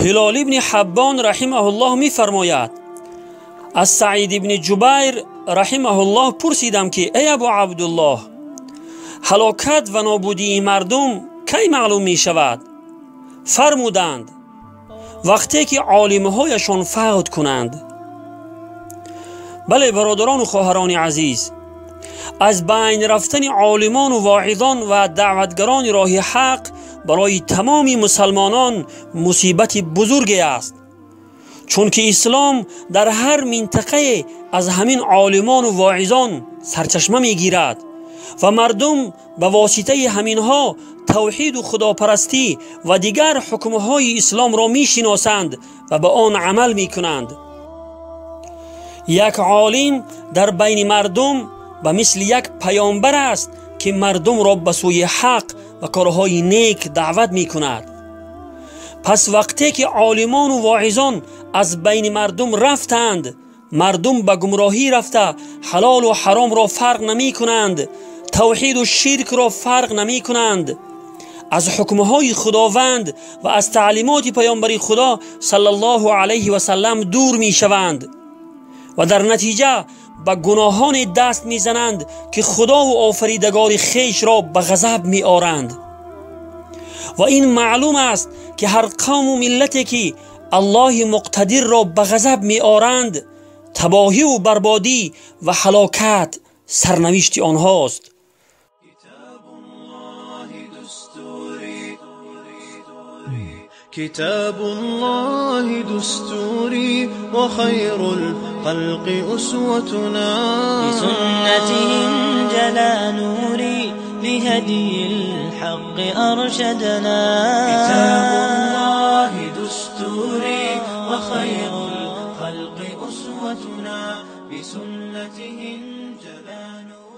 هلال ابن حبان رحمه الله می فرماید از سعید ابن جبیر رحمه الله پرسیدم که ای ابو عبدالله، هلاکت و نابودی مردم کی معلوم می شود؟ فرمودند وقتی که عالمهایشان فوت کنند. بله برادران و خواهران عزیز، از بین رفتن عالمان و واعظان و دعوتگران راه حق برای تمام مسلمانان مصیبت بزرگی است، چون که اسلام در هر منطقه از همین عالمان و واعظان سرچشمه می گیرد و مردم به واسطه همینها توحید و خداپرستی و دیگر حکمهای اسلام را می شناسند و به آن عمل می کنند. یک عالم در بین مردم به مثل یک پیامبر است که مردم را به سوی حق و کارهای نیک دعوت می کند. پس وقتی که عالمان و واعظان از بین مردم رفتند، مردم به گمراهی رفته حلال و حرام را فرق نمی کنند، توحید و شرک را فرق نمی کنند، از حکمهای خداوند و از تعلیمات پیامبر خدا صلی الله علیه و سلم دور می شوند و در نتیجه به گناهان دست می زنند که خدا و آفریدگار خیش را به غضب می آرند. و این معلوم است که هر قوم و ملتی که الله مقتدر را به غضب می آرند، تباهی و بربادی و هلاکت سرنوشت آنهاست. كتاب الله دستوري وخير الخلق أسوتنا، بسنته جلا نوري لهدي الحق أرشدنا. كتاب الله دستوري وخير الخلق أسوتنا، بسنته جلا نوري.